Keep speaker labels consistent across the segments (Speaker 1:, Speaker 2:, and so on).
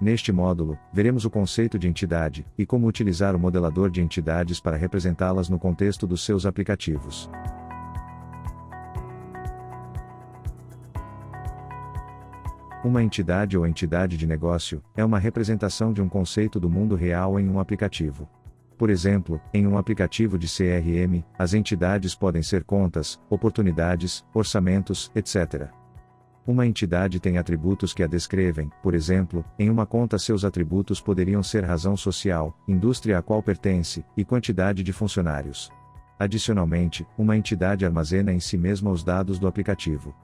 Speaker 1: Neste módulo, veremos o conceito de entidade, e como utilizar o modelador de entidades para representá-las no contexto dos seus aplicativos. Uma entidade ou entidade de negócio é uma representação de um conceito do mundo real em um aplicativo. Por exemplo, em um aplicativo de CRM, as entidades podem ser contas, oportunidades, orçamentos, etc. Uma entidade tem atributos que a descrevem, por exemplo, em uma conta seus atributos poderiam ser razão social, indústria a qual pertence, e quantidade de funcionários. Adicionalmente, uma entidade armazena em si mesma os dados do aplicativo.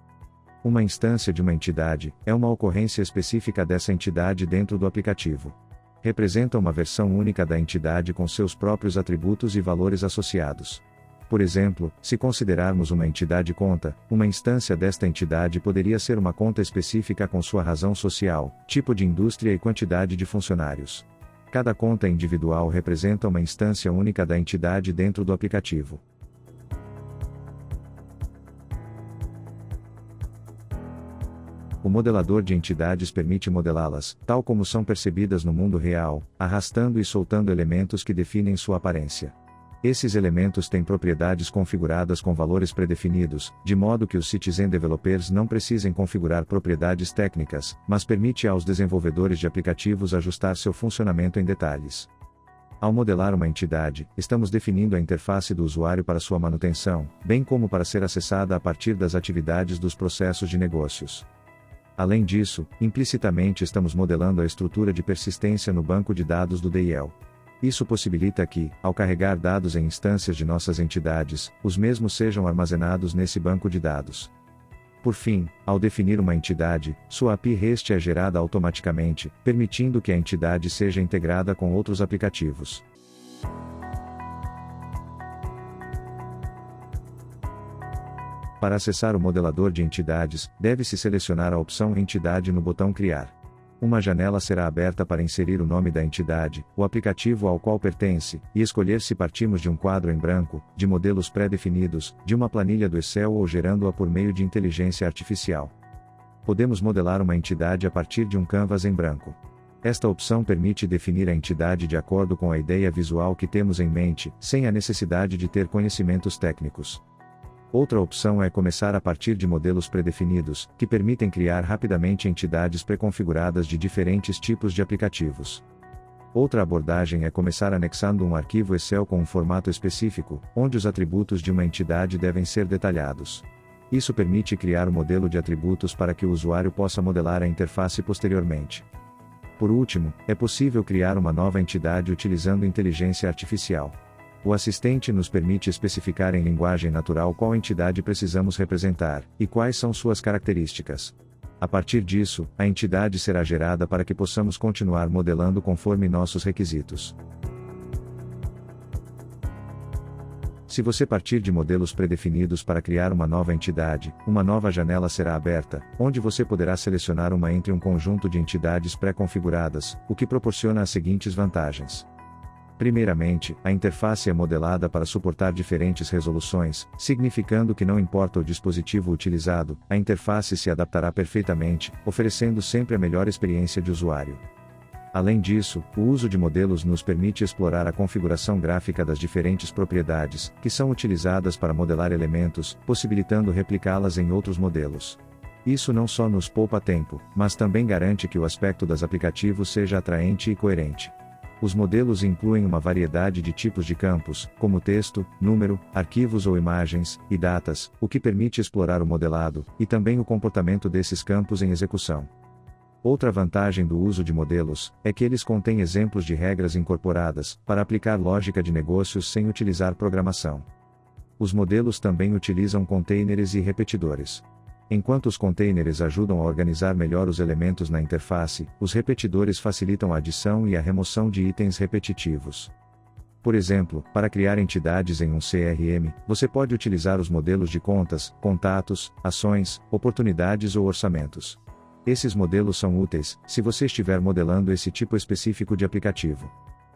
Speaker 1: Uma instância de uma entidade é uma ocorrência específica dessa entidade dentro do aplicativo. Representa uma versão única da entidade com seus próprios atributos e valores associados. Por exemplo, se considerarmos uma entidade conta, uma instância desta entidade poderia ser uma conta específica com sua razão social, tipo de indústria e quantidade de funcionários. Cada conta individual representa uma instância única da entidade dentro do aplicativo. O modelador de entidades permite modelá-las, tal como são percebidas no mundo real, arrastando e soltando elementos que definem sua aparência. Esses elementos têm propriedades configuradas com valores predefinidos, de modo que os Citizen Developers não precisem configurar propriedades técnicas, mas permite aos desenvolvedores de aplicativos ajustar seu funcionamento em detalhes. Ao modelar uma entidade, estamos definindo a interface do usuário para sua manutenção, bem como para ser acessada a partir das atividades dos processos de negócios. Além disso, implicitamente estamos modelando a estrutura de persistência no banco de dados do DIL. Isso possibilita que, ao carregar dados em instâncias de nossas entidades, os mesmos sejam armazenados nesse banco de dados. Por fim, ao definir uma entidade, sua API REST é gerada automaticamente, permitindo que a entidade seja integrada com outros aplicativos. Para acessar o modelador de entidades, deve-se selecionar a opção Entidade no botão Criar. Uma janela será aberta para inserir o nome da entidade, o aplicativo ao qual pertence, e escolher se partimos de um quadro em branco, de modelos pré-definidos, de uma planilha do Excel ou gerando-a por meio de inteligência artificial. Podemos modelar uma entidade a partir de um canvas em branco. Esta opção permite definir a entidade de acordo com a ideia visual que temos em mente, sem a necessidade de ter conhecimentos técnicos. Outra opção é começar a partir de modelos predefinidos, que permitem criar rapidamente entidades pré-configuradas de diferentes tipos de aplicativos. Outra abordagem é começar anexando um arquivo Excel com um formato específico, onde os atributos de uma entidade devem ser detalhados. Isso permite criar um modelo de atributos para que o usuário possa modelar a interface posteriormente. Por último, é possível criar uma nova entidade utilizando inteligência artificial. O assistente nos permite especificar em linguagem natural qual entidade precisamos representar, e quais são suas características. A partir disso, a entidade será gerada para que possamos continuar modelando conforme nossos requisitos. Se você partir de modelos predefinidos para criar uma nova entidade, uma nova janela será aberta, onde você poderá selecionar uma entre um conjunto de entidades pré-configuradas, o que proporciona as seguintes vantagens. Primeiramente, a interface é modelada para suportar diferentes resoluções, significando que não importa o dispositivo utilizado, a interface se adaptará perfeitamente, oferecendo sempre a melhor experiência de usuário. Além disso, o uso de modelos nos permite explorar a configuração gráfica das diferentes propriedades, que são utilizadas para modelar elementos, possibilitando replicá-las em outros modelos. Isso não só nos poupa tempo, mas também garante que o aspecto dos aplicativos seja atraente e coerente. Os modelos incluem uma variedade de tipos de campos, como texto, número, arquivos ou imagens, e datas, o que permite explorar o modelado, e também o comportamento desses campos em execução. Outra vantagem do uso de modelos, é que eles contêm exemplos de regras incorporadas, para aplicar lógica de negócios sem utilizar programação. Os modelos também utilizam containers e repetidores. Enquanto os containers ajudam a organizar melhor os elementos na interface, os repetidores facilitam a adição e a remoção de itens repetitivos. Por exemplo, para criar entidades em um CRM, você pode utilizar os modelos de contas, contatos, ações, oportunidades ou orçamentos. Esses modelos são úteis, se você estiver modelando esse tipo específico de aplicativo.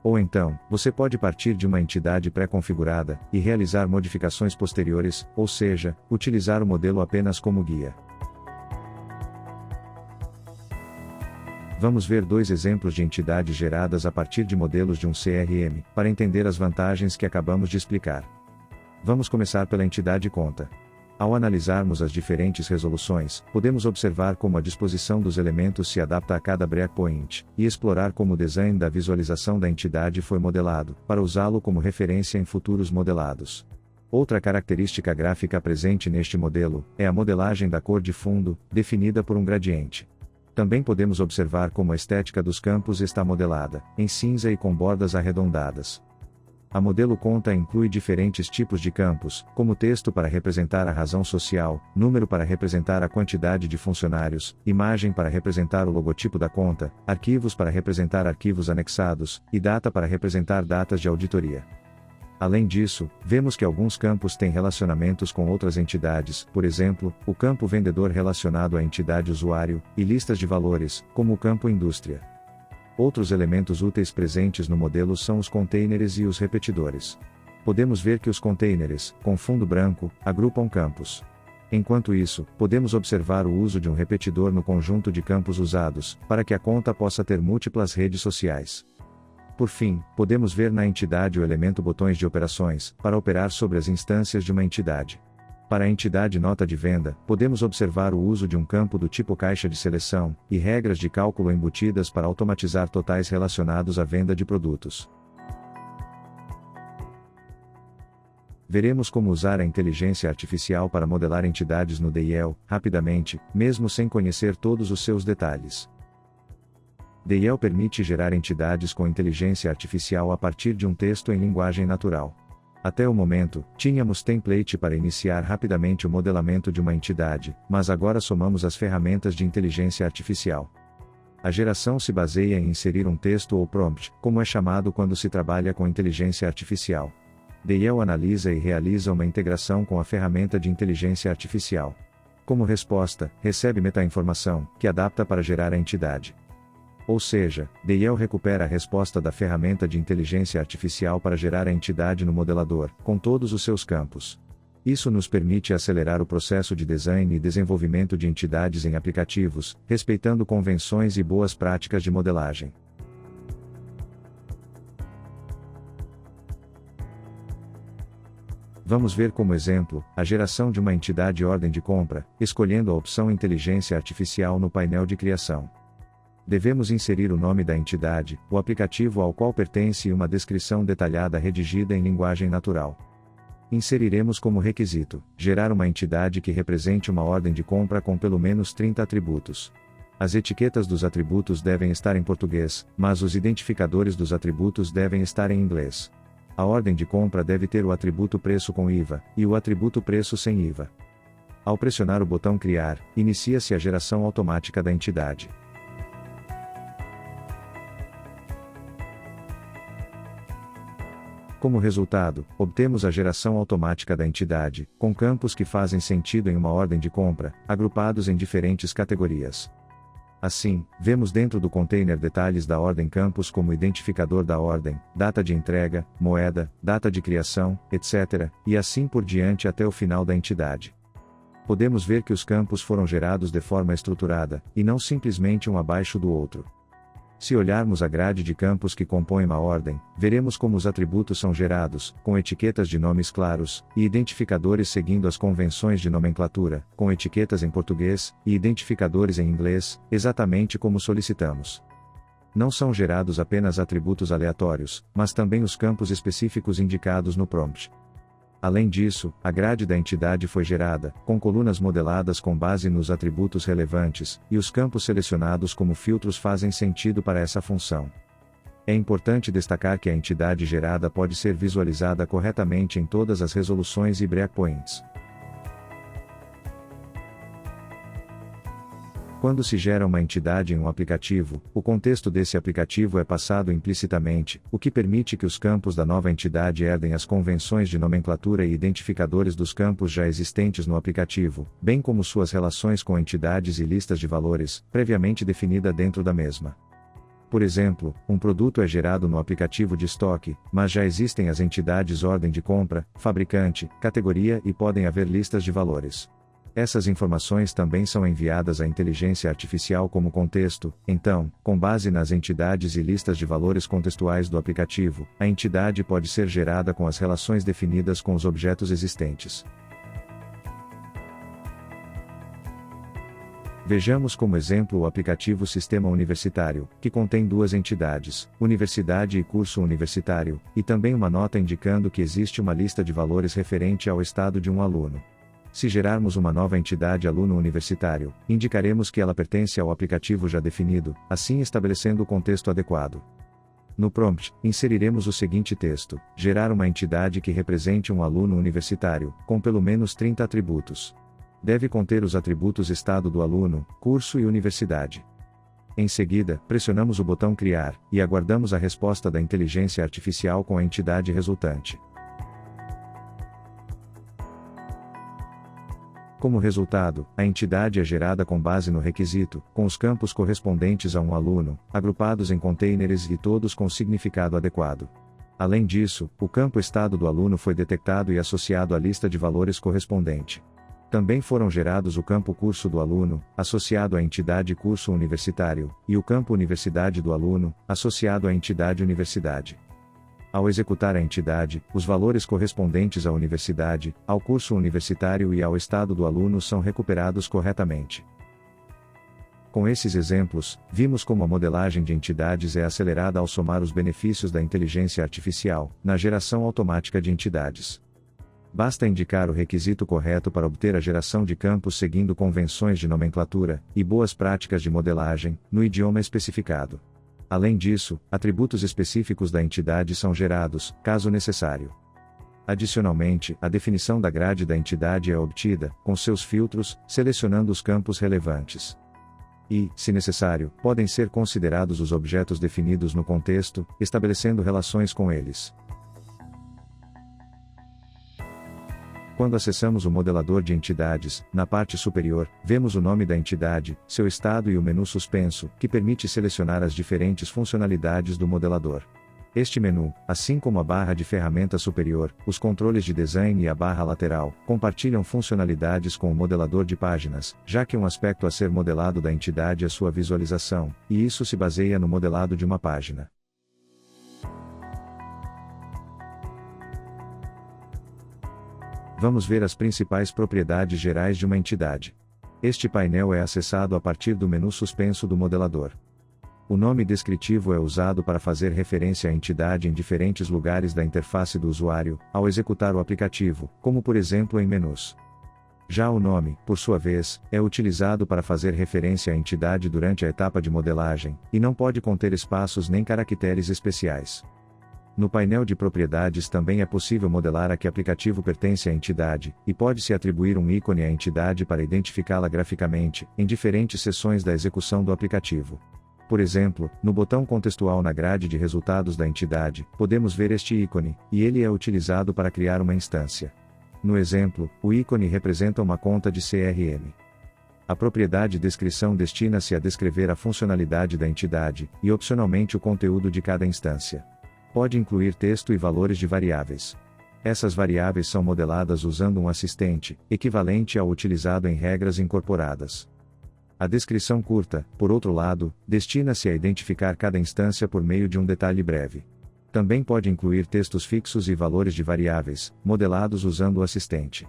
Speaker 1: Ou então, você pode partir de uma entidade pré-configurada, e realizar modificações posteriores, ou seja, utilizar o modelo apenas como guia. Vamos ver dois exemplos de entidades geradas a partir de modelos de um CRM, para entender as vantagens que acabamos de explicar. Vamos começar pela entidade conta. Ao analisarmos as diferentes resoluções, podemos observar como a disposição dos elementos se adapta a cada breakpoint, e explorar como o design da visualização da entidade foi modelado, para usá-lo como referência em futuros modelados. Outra característica gráfica presente neste modelo, é a modelagem da cor de fundo, definida por um gradiente. Também podemos observar como a estética dos campos está modelada, em cinza e com bordas arredondadas. A modelo conta inclui diferentes tipos de campos, como texto para representar a razão social, número para representar a quantidade de funcionários, imagem para representar o logotipo da conta, arquivos para representar arquivos anexados, e data para representar datas de auditoria. Além disso, vemos que alguns campos têm relacionamentos com outras entidades, por exemplo, o campo vendedor relacionado à entidade usuário, e listas de valores, como o campo indústria. Outros elementos úteis presentes no modelo são os containers e os repetidores. Podemos ver que os containers, com fundo branco, agrupam campos. Enquanto isso, podemos observar o uso de um repetidor no conjunto de campos usados, para que a conta possa ter múltiplas redes sociais. Por fim, podemos ver na entidade o elemento botões de operações, para operar sobre as instâncias de uma entidade. Para a entidade nota de venda, podemos observar o uso de um campo do tipo caixa de seleção, e regras de cálculo embutidas para automatizar totais relacionados à venda de produtos. Veremos como usar a inteligência artificial para modelar entidades no DIL, rapidamente, mesmo sem conhecer todos os seus detalhes. DIL permite gerar entidades com inteligência artificial a partir de um texto em linguagem natural. Até o momento, tínhamos template para iniciar rapidamente o modelamento de uma entidade, mas agora somamos as ferramentas de inteligência artificial. A geração se baseia em inserir um texto ou prompt, como é chamado quando se trabalha com inteligência artificial. DIL analisa e realiza uma integração com a ferramenta de inteligência artificial. Como resposta, recebe metainformação, que adapta para gerar a entidade. Ou seja, DIL recupera a resposta da ferramenta de inteligência artificial para gerar a entidade no modelador, com todos os seus campos. Isso nos permite acelerar o processo de design e desenvolvimento de entidades em aplicativos, respeitando convenções e boas práticas de modelagem. Vamos ver como exemplo, a geração de uma entidade ordem de compra, escolhendo a opção Inteligência Artificial no painel de criação. Devemos inserir o nome da entidade, o aplicativo ao qual pertence e uma descrição detalhada redigida em linguagem natural. Inseriremos como requisito, gerar uma entidade que represente uma ordem de compra com pelo menos 30 atributos. As etiquetas dos atributos devem estar em português, mas os identificadores dos atributos devem estar em inglês. A ordem de compra deve ter o atributo preço com IVA, e o atributo preço sem IVA. Ao pressionar o botão Criar, inicia-se a geração automática da entidade. Como resultado, obtemos a geração automática da entidade, com campos que fazem sentido em uma ordem de compra, agrupados em diferentes categorias. Assim, vemos dentro do container detalhes da ordem campos como identificador da ordem, data de entrega, moeda, data de criação, etc., e assim por diante até o final da entidade. Podemos ver que os campos foram gerados de forma estruturada, e não simplesmente um abaixo do outro. Se olharmos a grade de campos que compõem uma ordem, veremos como os atributos são gerados, com etiquetas de nomes claros, e identificadores seguindo as convenções de nomenclatura, com etiquetas em português, e identificadores em inglês, exatamente como solicitamos. Não são gerados apenas atributos aleatórios, mas também os campos específicos indicados no prompt. Além disso, a grade da entidade foi gerada, com colunas modeladas com base nos atributos relevantes, e os campos selecionados como filtros fazem sentido para essa função. É importante destacar que a entidade gerada pode ser visualizada corretamente em todas as resoluções e breakpoints. Quando se gera uma entidade em um aplicativo, o contexto desse aplicativo é passado implicitamente, o que permite que os campos da nova entidade herdem as convenções de nomenclatura e identificadores dos campos já existentes no aplicativo, bem como suas relações com entidades e listas de valores, previamente definida dentro da mesma. Por exemplo, um produto é gerado no aplicativo de estoque, mas já existem as entidades ordem de compra, fabricante, categoria e podem haver listas de valores. Essas informações também são enviadas à inteligência artificial como contexto, então, com base nas entidades e listas de valores contextuais do aplicativo, a entidade pode ser gerada com as relações definidas com os objetos existentes. Vejamos como exemplo o aplicativo Sistema Universitário, que contém duas entidades, Universidade e Curso Universitário, e também uma nota indicando que existe uma lista de valores referente ao estado de um aluno. Se gerarmos uma nova entidade aluno universitário, indicaremos que ela pertence ao aplicativo já definido, assim estabelecendo o contexto adequado. No prompt, inseriremos o seguinte texto: gerar uma entidade que represente um aluno universitário, com pelo menos 30 atributos. Deve conter os atributos estado do aluno, curso e universidade. Em seguida, pressionamos o botão Criar, e aguardamos a resposta da inteligência artificial com a entidade resultante. Como resultado, a entidade é gerada com base no requisito, com os campos correspondentes a um aluno, agrupados em containers e todos com significado adequado. Além disso, o campo estado do aluno foi detectado e associado à lista de valores correspondente. Também foram gerados o campo curso do aluno, associado à entidade curso universitário, e o campo universidade do aluno, associado à entidade universidade. Ao executar a entidade, os valores correspondentes à universidade, ao curso universitário e ao estado do aluno são recuperados corretamente. Com esses exemplos, vimos como a modelagem de entidades é acelerada ao somar os benefícios da inteligência artificial, na geração automática de entidades. Basta indicar o requisito correto para obter a geração de campos seguindo convenções de nomenclatura e boas práticas de modelagem, no idioma especificado. Além disso, atributos específicos da entidade são gerados, caso necessário. Adicionalmente, a definição da grade da entidade é obtida, com seus filtros, selecionando os campos relevantes. E, se necessário, podem ser considerados os objetos definidos no contexto, estabelecendo relações com eles. Quando acessamos o modelador de entidades, na parte superior, vemos o nome da entidade, seu estado e o menu suspenso, que permite selecionar as diferentes funcionalidades do modelador. Este menu, assim como a barra de ferramentas superior, os controles de design e a barra lateral, compartilham funcionalidades com o modelador de páginas, já que um aspecto a ser modelado da entidade é sua visualização, e isso se baseia no modelado de uma página. Vamos ver as principais propriedades gerais de uma entidade. Este painel é acessado a partir do menu suspenso do modelador. O nome descritivo é usado para fazer referência à entidade em diferentes lugares da interface do usuário, ao executar o aplicativo, como por exemplo em menus. Já o nome, por sua vez, é utilizado para fazer referência à entidade durante a etapa de modelagem, e não pode conter espaços nem caracteres especiais. No painel de propriedades também é possível modelar a que aplicativo pertence à entidade, e pode-se atribuir um ícone à entidade para identificá-la graficamente, em diferentes seções da execução do aplicativo. Por exemplo, no botão contextual na grade de resultados da entidade, podemos ver este ícone, e ele é utilizado para criar uma instância. No exemplo, o ícone representa uma conta de CRM. A propriedade descrição destina-se a descrever a funcionalidade da entidade, e opcionalmente o conteúdo de cada instância. Pode incluir texto e valores de variáveis. Essas variáveis são modeladas usando um assistente, equivalente ao utilizado em regras incorporadas. A descrição curta, por outro lado, destina-se a identificar cada instância por meio de um detalhe breve. Também pode incluir textos fixos e valores de variáveis, modelados usando o assistente.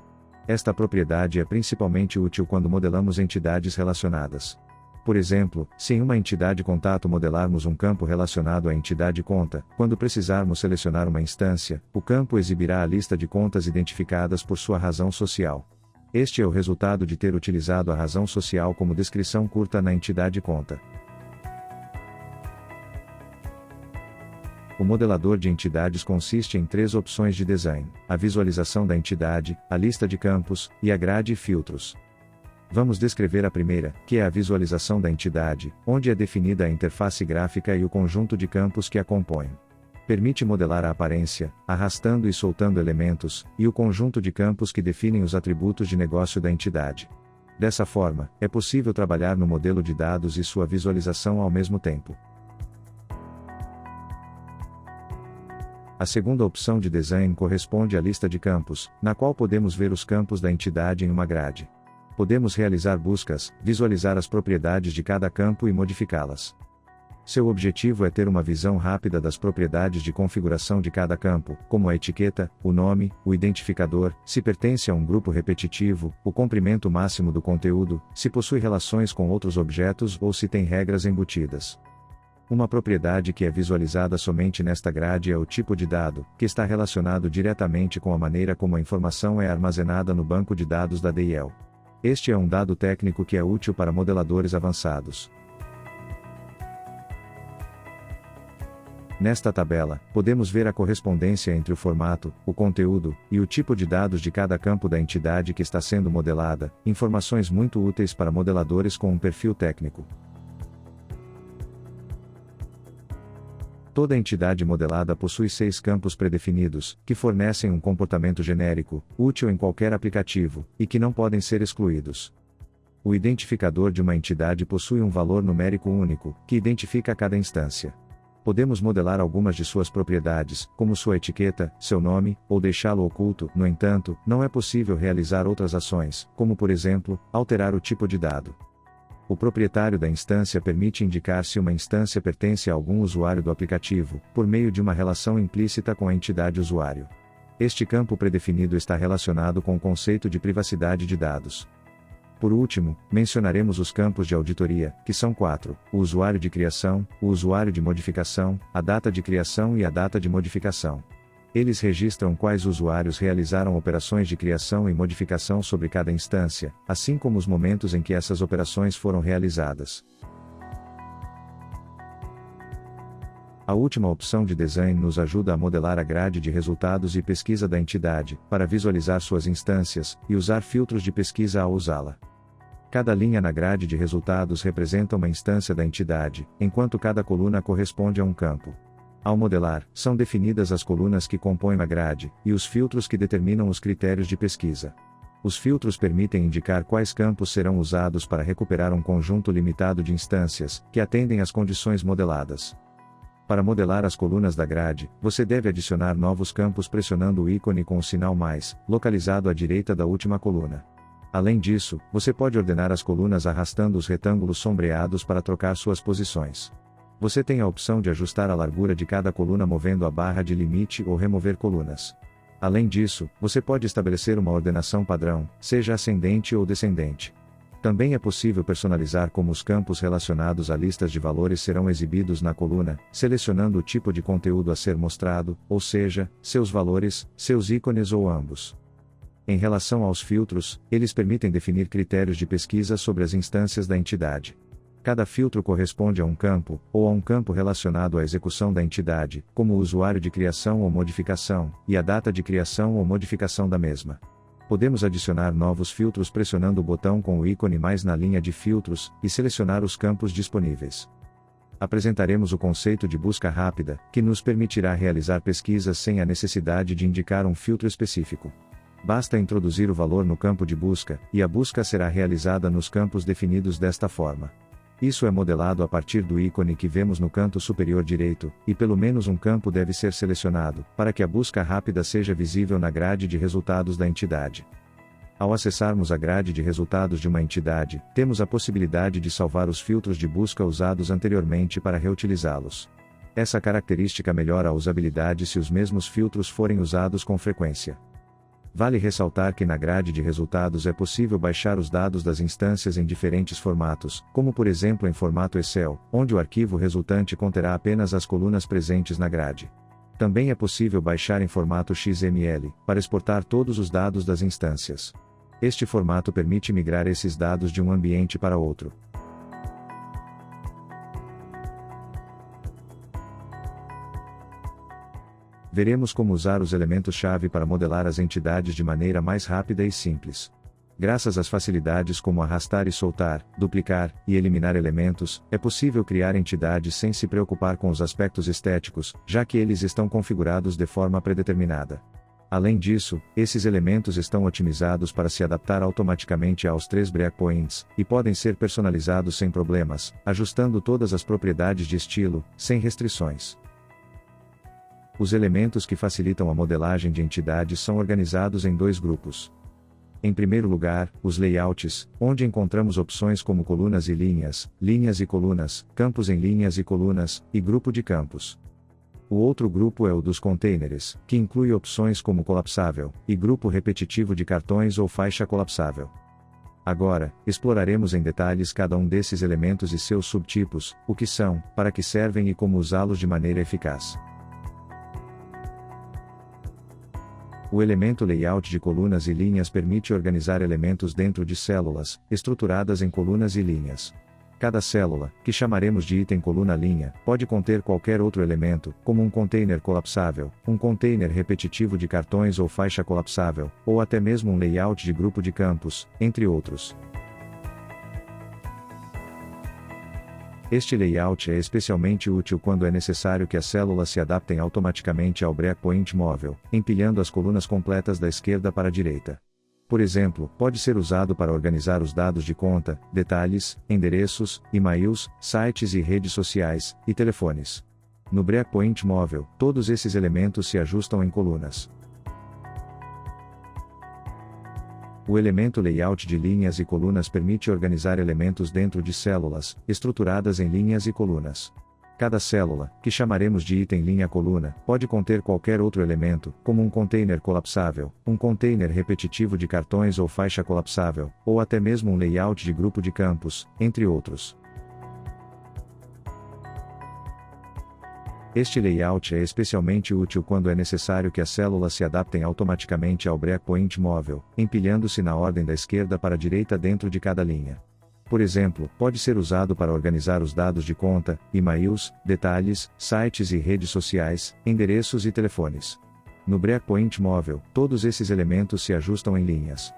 Speaker 1: Esta propriedade é principalmente útil quando modelamos entidades relacionadas. Por exemplo, se em uma entidade contato modelarmos um campo relacionado à entidade conta, quando precisarmos selecionar uma instância, o campo exibirá a lista de contas identificadas por sua razão social. Este é o resultado de ter utilizado a razão social como descrição curta na entidade conta. O modelador de entidades consiste em 3 opções de design: a visualização da entidade, a lista de campos, e a grade e filtros. Vamos descrever a primeira, que é a visualização da entidade, onde é definida a interface gráfica e o conjunto de campos que a compõem. Permite modelar a aparência, arrastando e soltando elementos, e o conjunto de campos que definem os atributos de negócio da entidade. Dessa forma, é possível trabalhar no modelo de dados e sua visualização ao mesmo tempo. A segunda opção de design corresponde à lista de campos, na qual podemos ver os campos da entidade em uma grade. Podemos realizar buscas, visualizar as propriedades de cada campo e modificá-las. Seu objetivo é ter uma visão rápida das propriedades de configuração de cada campo, como a etiqueta, o nome, o identificador, se pertence a um grupo repetitivo, o comprimento máximo do conteúdo, se possui relações com outros objetos ou se tem regras embutidas. Uma propriedade que é visualizada somente nesta grade é o tipo de dado, que está relacionado diretamente com a maneira como a informação é armazenada no banco de dados da DIL. Este é um dado técnico que é útil para modeladores avançados. Nesta tabela, podemos ver a correspondência entre o formato, o conteúdo, e o tipo de dados de cada campo da entidade que está sendo modelada, informações muito úteis para modeladores com um perfil técnico. Toda entidade modelada possui 6 campos predefinidos, que fornecem um comportamento genérico, útil em qualquer aplicativo, e que não podem ser excluídos. O identificador de uma entidade possui um valor numérico único, que identifica cada instância. Podemos modelar algumas de suas propriedades, como sua etiqueta, seu nome, ou deixá-lo oculto. No entanto, não é possível realizar outras ações, como por exemplo, alterar o tipo de dado. O proprietário da instância permite indicar se uma instância pertence a algum usuário do aplicativo, por meio de uma relação implícita com a entidade usuário. Este campo predefinido está relacionado com o conceito de privacidade de dados. Por último, mencionaremos os campos de auditoria, que são 4, o usuário de criação, o usuário de modificação, a data de criação e a data de modificação. Eles registram quais usuários realizaram operações de criação e modificação sobre cada instância, assim como os momentos em que essas operações foram realizadas. A última opção de design nos ajuda a modelar a grade de resultados e pesquisa da entidade, para visualizar suas instâncias, e usar filtros de pesquisa ao usá-la. Cada linha na grade de resultados representa uma instância da entidade, enquanto cada coluna corresponde a um campo. Ao modelar, são definidas as colunas que compõem a grade, e os filtros que determinam os critérios de pesquisa. Os filtros permitem indicar quais campos serão usados para recuperar um conjunto limitado de instâncias, que atendem às condições modeladas. Para modelar as colunas da grade, você deve adicionar novos campos pressionando o ícone com o sinal mais, localizado à direita da última coluna. Além disso, você pode ordenar as colunas arrastando os retângulos sombreados para trocar suas posições. Você tem a opção de ajustar a largura de cada coluna movendo a barra de limite ou remover colunas. Além disso, você pode estabelecer uma ordenação padrão, seja ascendente ou descendente. Também é possível personalizar como os campos relacionados a listas de valores serão exibidos na coluna, selecionando o tipo de conteúdo a ser mostrado, ou seja, seus valores, seus ícones ou ambos. Em relação aos filtros, eles permitem definir critérios de pesquisa sobre as instâncias da entidade. Cada filtro corresponde a um campo, ou a um campo relacionado à execução da entidade, como o usuário de criação ou modificação, e a data de criação ou modificação da mesma. Podemos adicionar novos filtros pressionando o botão com o ícone mais na linha de filtros, e selecionar os campos disponíveis. Apresentaremos o conceito de busca rápida, que nos permitirá realizar pesquisas sem a necessidade de indicar um filtro específico. Basta introduzir o valor no campo de busca, e a busca será realizada nos campos definidos desta forma. Isso é modelado a partir do ícone que vemos no canto superior direito, e pelo menos um campo deve ser selecionado, para que a busca rápida seja visível na grade de resultados da entidade. Ao acessarmos a grade de resultados de uma entidade, temos a possibilidade de salvar os filtros de busca usados anteriormente para reutilizá-los. Essa característica melhora a usabilidade se os mesmos filtros forem usados com frequência. Vale ressaltar que na grade de resultados é possível baixar os dados das instâncias em diferentes formatos, como por exemplo em formato Excel, onde o arquivo resultante conterá apenas as colunas presentes na grade. Também é possível baixar em formato XML, para exportar todos os dados das instâncias. Este formato permite migrar esses dados de um ambiente para outro. Veremos como usar os elementos-chave para modelar as entidades de maneira mais rápida e simples. Graças às facilidades como arrastar e soltar, duplicar e eliminar elementos, é possível criar entidades sem se preocupar com os aspectos estéticos, já que eles estão configurados de forma predeterminada. Além disso, esses elementos estão otimizados para se adaptar automaticamente aos 3 breakpoints, e podem ser personalizados sem problemas, ajustando todas as propriedades de estilo, sem restrições. Os elementos que facilitam a modelagem de entidades são organizados em 2 grupos. Em primeiro lugar, os layouts, onde encontramos opções como colunas e colunas, campos em linhas e colunas, e grupo de campos. O outro grupo é o dos containers, que inclui opções como colapsável, e grupo repetitivo de cartões ou faixa colapsável. Agora, exploraremos em detalhes cada um desses elementos e seus subtipos, o que são, para que servem e como usá-los de maneira eficaz. O elemento layout de colunas e linhas permite organizar elementos dentro de células, estruturadas em colunas e linhas. Cada célula, que chamaremos de item coluna-linha, pode conter qualquer outro elemento, como um container colapsável, um container repetitivo de cartões ou faixa colapsável, ou até mesmo um layout de grupo de campos, entre outros. Este layout é especialmente útil quando é necessário que as células se adaptem automaticamente ao breakpoint móvel, empilhando as colunas completas da esquerda para a direita. Por exemplo, pode ser usado para organizar os dados de conta, detalhes, endereços, e-mails, sites e redes sociais, e telefones. No breakpoint móvel, todos esses elementos se ajustam em colunas. O elemento layout de linhas e colunas permite organizar elementos dentro de células, estruturadas em linhas e colunas. Cada célula, que chamaremos de item linha-coluna, pode conter qualquer outro elemento, como um container colapsável, um container repetitivo de cartões ou faixa colapsável, ou até mesmo um layout de grupo de campos, entre outros. Este layout é especialmente útil quando é necessário que as células se adaptem automaticamente ao breakpoint móvel, empilhando-se na ordem da esquerda para a direita dentro de cada linha. Por exemplo, pode ser usado para organizar os dados de conta, e-mails, detalhes, sites e redes sociais, endereços e telefones. No breakpoint móvel, todos esses elementos se ajustam em linhas.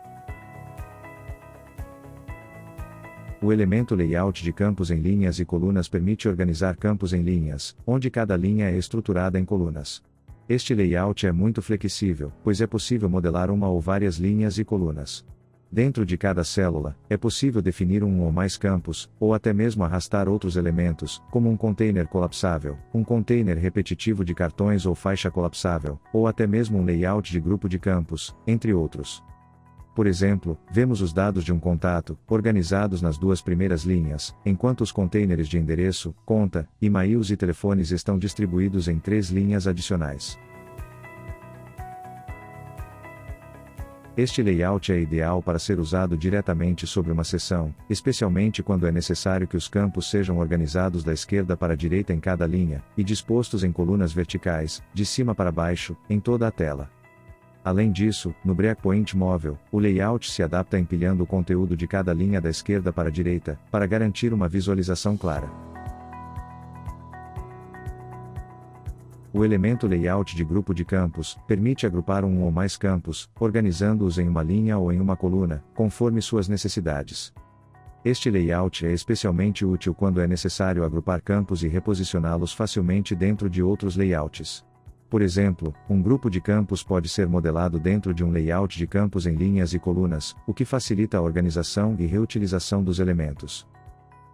Speaker 1: O elemento layout de campos em linhas e colunas permite organizar campos em linhas, onde cada linha é estruturada em colunas. Este layout é muito flexível, pois é possível modelar uma ou várias linhas e colunas. Dentro de cada célula, é possível definir um ou mais campos, ou até mesmo arrastar outros elementos, como um container colapsável, um container repetitivo de cartões ou faixa colapsável, ou até mesmo um layout de grupo de campos, entre outros. Por exemplo, vemos os dados de um contato, organizados nas duas primeiras linhas, enquanto os containers de endereço, conta, e-mails e telefones estão distribuídos em 3 linhas adicionais. Este layout é ideal para ser usado diretamente sobre uma seção, especialmente quando é necessário que os campos sejam organizados da esquerda para a direita em cada linha, e dispostos em colunas verticais, de cima para baixo, em toda a tela. Além disso, no breakpoint móvel, o layout se adapta empilhando o conteúdo de cada linha da esquerda para a direita, para garantir uma visualização clara. O elemento layout de grupo de campos permite agrupar um ou mais campos, organizando-os em uma linha ou em uma coluna, conforme suas necessidades. Este layout é especialmente útil quando é necessário agrupar campos e reposicioná-los facilmente dentro de outros layouts. Por exemplo, um grupo de campos pode ser modelado dentro de um layout de campos em linhas e colunas, o que facilita a organização e reutilização dos elementos.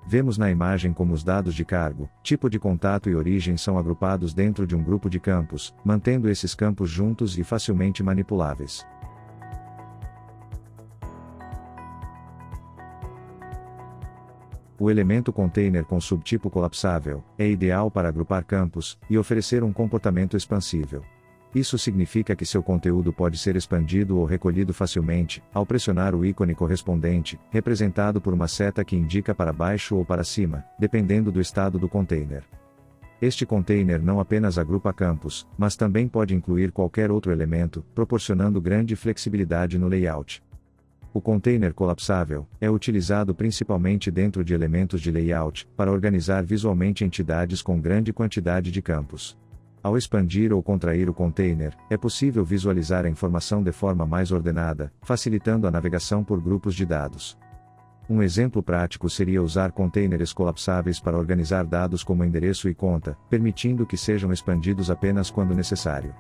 Speaker 1: Vemos na imagem como os dados de cargo, tipo de contato e origem são agrupados dentro de um grupo de campos, mantendo esses campos juntos e facilmente manipuláveis. O elemento container com subtipo colapsável é ideal para agrupar campos e oferecer um comportamento expansível. Isso significa que seu conteúdo pode ser expandido ou recolhido facilmente, ao pressionar o ícone correspondente, representado por uma seta que indica para baixo ou para cima, dependendo do estado do container. Este container não apenas agrupa campos, mas também pode incluir qualquer outro elemento, proporcionando grande flexibilidade no layout. O container colapsável é utilizado principalmente dentro de elementos de layout, para organizar visualmente entidades com grande quantidade de campos. Ao expandir ou contrair o container, é possível visualizar a informação de forma mais ordenada, facilitando a navegação por grupos de dados. Um exemplo prático seria usar containers colapsáveis para organizar dados como endereço e conta, permitindo que sejam expandidos apenas quando necessário.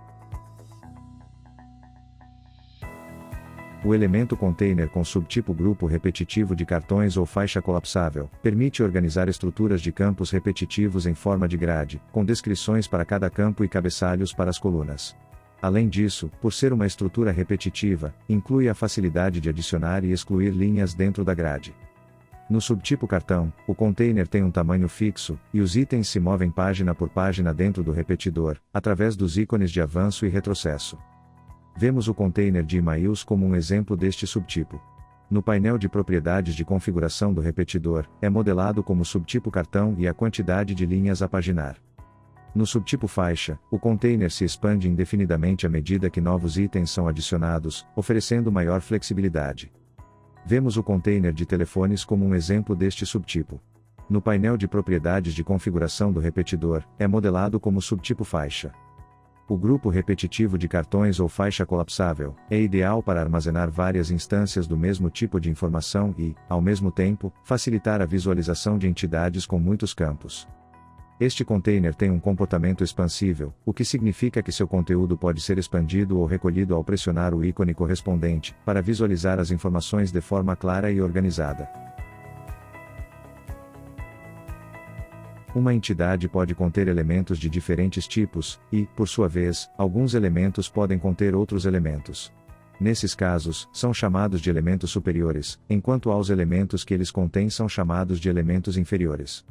Speaker 1: O elemento container com subtipo grupo repetitivo de cartões ou faixa colapsável permite organizar estruturas de campos repetitivos em forma de grade, com descrições para cada campo e cabeçalhos para as colunas. Além disso, por ser uma estrutura repetitiva, inclui a facilidade de adicionar e excluir linhas dentro da grade. No subtipo cartão, o container tem um tamanho fixo, e os itens se movem página por página dentro do repetidor, através dos ícones de avanço e retrocesso. Vemos o container de e-mails como um exemplo deste subtipo. No painel de propriedades de configuração do repetidor, é modelado como subtipo cartão e a quantidade de linhas a paginar. No subtipo faixa, o container se expande indefinidamente à medida que novos itens são adicionados, oferecendo maior flexibilidade. Vemos o container de telefones como um exemplo deste subtipo. No painel de propriedades de configuração do repetidor, é modelado como subtipo faixa. O grupo repetitivo de cartões ou faixa colapsável é ideal para armazenar várias instâncias do mesmo tipo de informação e, ao mesmo tempo, facilitar a visualização de entidades com muitos campos. Este container tem um comportamento expansível, o que significa que seu conteúdo pode ser expandido ou recolhido ao pressionar o ícone correspondente, para visualizar as informações de forma clara e organizada. Uma entidade pode conter elementos de diferentes tipos, e, por sua vez, alguns elementos podem conter outros elementos. Nesses casos, são chamados de elementos superiores, enquanto aos elementos que eles contêm são chamados de elementos inferiores.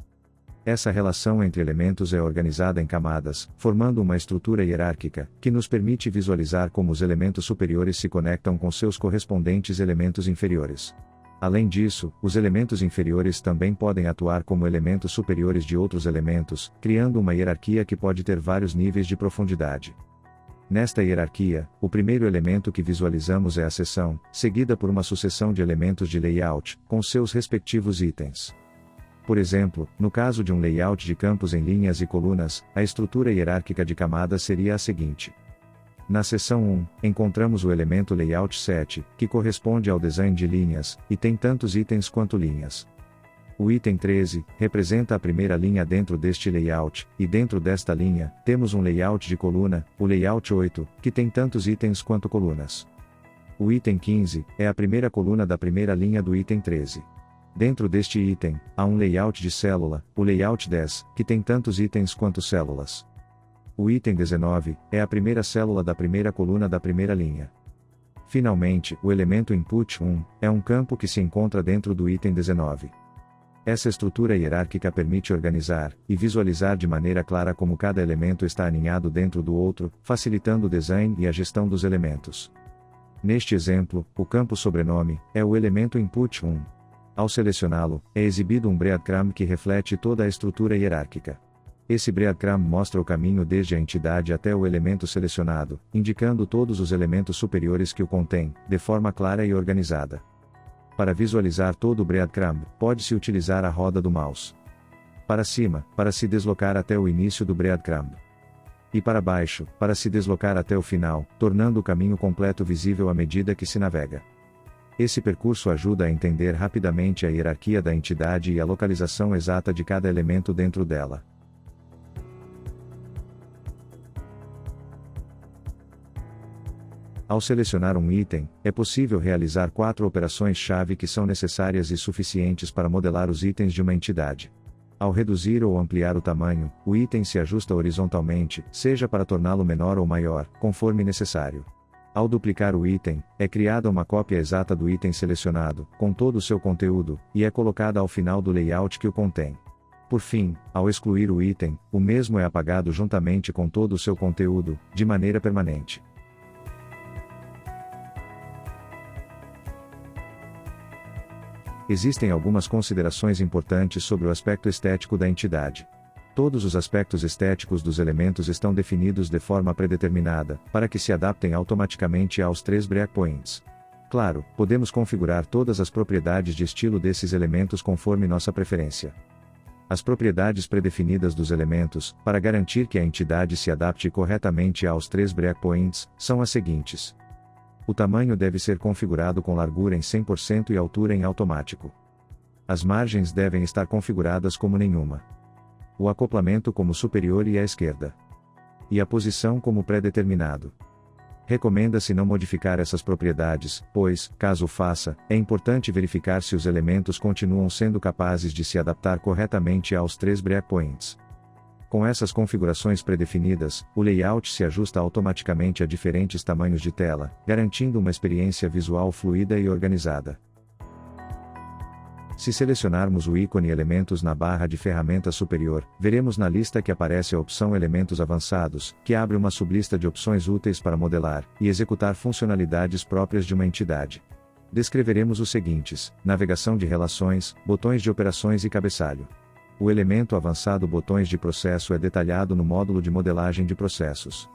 Speaker 1: Essa relação entre elementos é organizada em camadas, formando uma estrutura hierárquica, que nos permite visualizar como os elementos superiores se conectam com seus correspondentes elementos inferiores. Além disso, os elementos inferiores também podem atuar como elementos superiores de outros elementos, criando uma hierarquia que pode ter vários níveis de profundidade. Nesta hierarquia, o primeiro elemento que visualizamos é a seção, seguida por uma sucessão de elementos de layout, com seus respectivos itens. Por exemplo, no caso de um layout de campos em linhas e colunas, a estrutura hierárquica de camadas seria a seguinte. Na seção 1, encontramos o elemento layout 7, que corresponde ao design de linhas, e tem tantos itens quanto linhas. O item 13 representa a primeira linha dentro deste layout, e dentro desta linha, temos um layout de coluna, o layout 8, que tem tantos itens quanto colunas. O item 15 é a primeira coluna da primeira linha do item 13. Dentro deste item, há um layout de célula, o layout 10, que tem tantos itens quanto células. O item 19 é a primeira célula da primeira coluna da primeira linha. Finalmente, o elemento input 1 é um campo que se encontra dentro do item 19. Essa estrutura hierárquica permite organizar e visualizar de maneira clara como cada elemento está aninhado dentro do outro, facilitando o design e a gestão dos elementos. Neste exemplo, o campo sobrenome é o elemento input 1. Ao selecioná-lo, é exibido um breadcrumb que reflete toda a estrutura hierárquica. Esse breadcrumb mostra o caminho desde a entidade até o elemento selecionado, indicando todos os elementos superiores que o contêm, de forma clara e organizada. Para visualizar todo o breadcrumb, pode-se utilizar a roda do mouse. Para cima, para se deslocar até o início do breadcrumb. E para baixo, para se deslocar até o final, tornando o caminho completo visível à medida que se navega. Esse percurso ajuda a entender rapidamente a hierarquia da entidade e a localização exata de cada elemento dentro dela. Ao selecionar um item, é possível realizar 4 operações-chave que são necessárias e suficientes para modelar os itens de uma entidade. Ao reduzir ou ampliar o tamanho, o item se ajusta horizontalmente, seja para torná-lo menor ou maior, conforme necessário. Ao duplicar o item, é criada uma cópia exata do item selecionado, com todo o seu conteúdo, e é colocada ao final do layout que o contém. Por fim, ao excluir o item, o mesmo é apagado juntamente com todo o seu conteúdo, de maneira permanente. Existem algumas considerações importantes sobre o aspecto estético da entidade. Todos os aspectos estéticos dos elementos estão definidos de forma predeterminada, para que se adaptem automaticamente aos 3 breakpoints. Claro, podemos configurar todas as propriedades de estilo desses elementos conforme nossa preferência. As propriedades predefinidas dos elementos, para garantir que a entidade se adapte corretamente aos 3 breakpoints, são as seguintes. O tamanho deve ser configurado com largura em 100% e altura em automático. As margens devem estar configuradas como nenhuma. O acoplamento como superior e à esquerda. E a posição como pré-determinado. Recomenda-se não modificar essas propriedades, pois, caso o faça, é importante verificar se os elementos continuam sendo capazes de se adaptar corretamente aos 3 breakpoints. Com essas configurações predefinidas, o layout se ajusta automaticamente a diferentes tamanhos de tela, garantindo uma experiência visual fluida e organizada. Se selecionarmos o ícone Elementos na barra de ferramentas superior, veremos na lista que aparece a opção Elementos Avançados, que abre uma sublista de opções úteis para modelar e executar funcionalidades próprias de uma entidade. Descreveremos os seguintes: navegação de relações, botões de operações e cabeçalho. O elemento avançado Botões de processo é detalhado no módulo de modelagem de processos.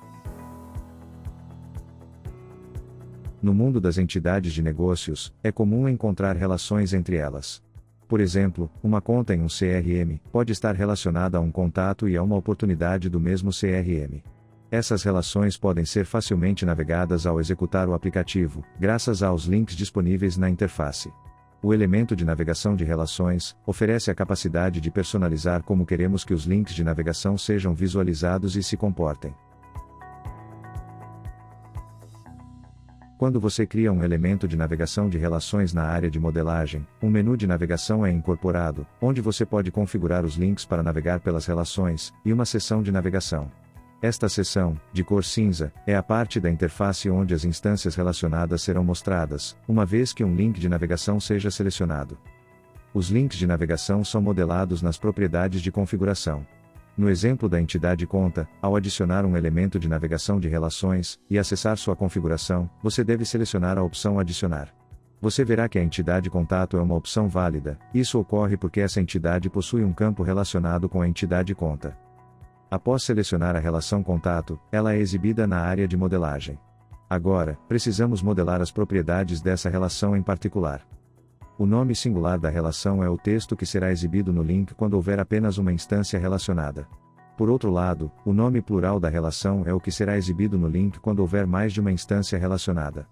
Speaker 1: No mundo das entidades de negócios, é comum encontrar relações entre elas. Por exemplo, uma conta em um CRM pode estar relacionada a um contato e a uma oportunidade do mesmo CRM. Essas relações podem ser facilmente navegadas ao executar o aplicativo, graças aos links disponíveis na interface. O elemento de navegação de relações oferece a capacidade de personalizar como queremos que os links de navegação sejam visualizados e se comportem. Quando você cria um elemento de navegação de relações na área de modelagem, um menu de navegação é incorporado, onde você pode configurar os links para navegar pelas relações, e uma seção de navegação. Esta seção, de cor cinza, é a parte da interface onde as instâncias relacionadas serão mostradas, uma vez que um link de navegação seja selecionado. Os links de navegação são modelados nas propriedades de configuração. No exemplo da entidade conta, ao adicionar um elemento de navegação de relações, e acessar sua configuração, você deve selecionar a opção Adicionar. Você verá que a entidade contato é uma opção válida. Isso ocorre porque essa entidade possui um campo relacionado com a entidade conta. Após selecionar a relação contato, ela é exibida na área de modelagem. Agora, precisamos modelar as propriedades dessa relação em particular. O nome singular da relação é o texto que será exibido no link quando houver apenas uma instância relacionada. Por outro lado, o nome plural da relação é o que será exibido no link quando houver mais de uma instância relacionada.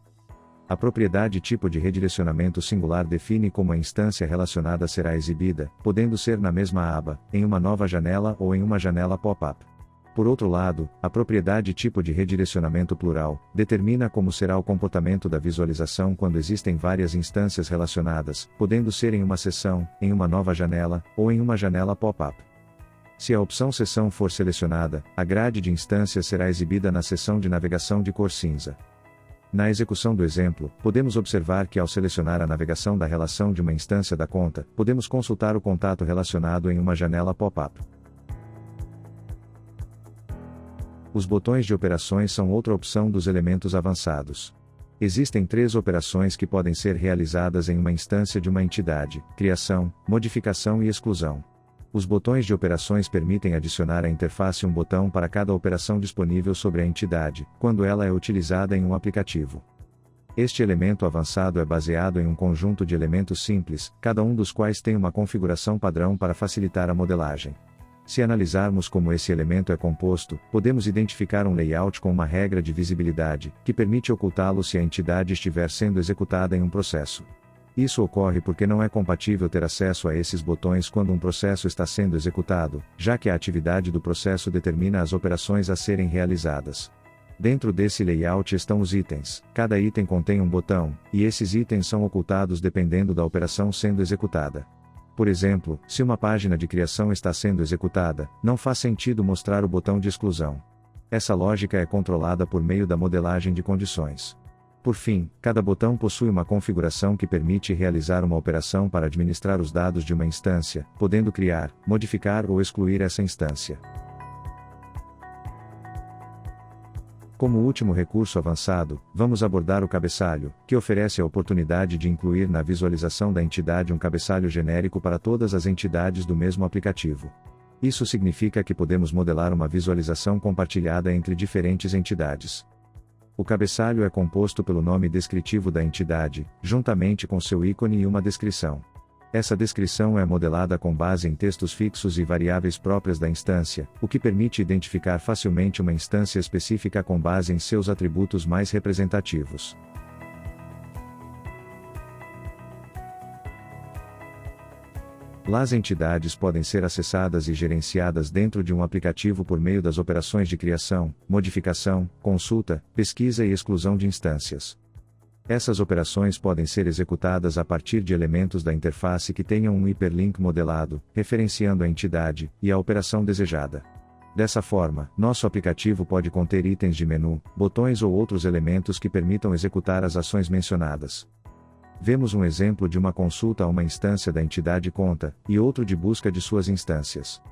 Speaker 1: A propriedade tipo de redirecionamento singular define como a instância relacionada será exibida, podendo ser na mesma aba, em uma nova janela ou em uma janela pop-up. Por outro lado, a propriedade tipo de redirecionamento plural determina como será o comportamento da visualização quando existem várias instâncias relacionadas, podendo ser em uma seção, em uma nova janela, ou em uma janela pop-up. Se a opção Seção for selecionada, a grade de instâncias será exibida na seção de navegação de cor cinza. Na execução do exemplo, podemos observar que ao selecionar a navegação da relação de uma instância da conta, podemos consultar o contato relacionado em uma janela pop-up. Os botões de operações são outra opção dos elementos avançados. Existem 3 operações que podem ser realizadas em uma instância de uma entidade: criação, modificação e exclusão. Os botões de operações permitem adicionar à interface um botão para cada operação disponível sobre a entidade, quando ela é utilizada em um aplicativo. Este elemento avançado é baseado em um conjunto de elementos simples, cada um dos quais tem uma configuração padrão para facilitar a modelagem. Se analisarmos como esse elemento é composto, podemos identificar um layout com uma regra de visibilidade, que permite ocultá-lo se a entidade estiver sendo executada em um processo. Isso ocorre porque não é compatível ter acesso a esses botões quando um processo está sendo executado, já que a atividade do processo determina as operações a serem realizadas. Dentro desse layout estão os itens. Cada item contém um botão, e esses itens são ocultados dependendo da operação sendo executada. Por exemplo, se uma página de criação está sendo executada, não faz sentido mostrar o botão de exclusão. Essa lógica é controlada por meio da modelagem de condições. Por fim, cada botão possui uma configuração que permite realizar uma operação para administrar os dados de uma instância, podendo criar, modificar ou excluir essa instância. Como último recurso avançado, vamos abordar o cabeçalho, que oferece a oportunidade de incluir na visualização da entidade um cabeçalho genérico para todas as entidades do mesmo aplicativo. Isso significa que podemos modelar uma visualização compartilhada entre diferentes entidades. O cabeçalho é composto pelo nome descritivo da entidade, juntamente com seu ícone e uma descrição. Essa descrição é modelada com base em textos fixos e variáveis próprias da instância, o que permite identificar facilmente uma instância específica com base em seus atributos mais representativos. As entidades podem ser acessadas e gerenciadas dentro de um aplicativo por meio das operações de criação, modificação, consulta, pesquisa e exclusão de instâncias. Essas operações podem ser executadas a partir de elementos da interface que tenham um hiperlink modelado, referenciando a entidade e a operação desejada. Dessa forma, nosso aplicativo pode conter itens de menu, botões ou outros elementos que permitam executar as ações mencionadas. Vemos um exemplo de uma consulta a uma instância da entidade conta, e outro de busca de suas instâncias.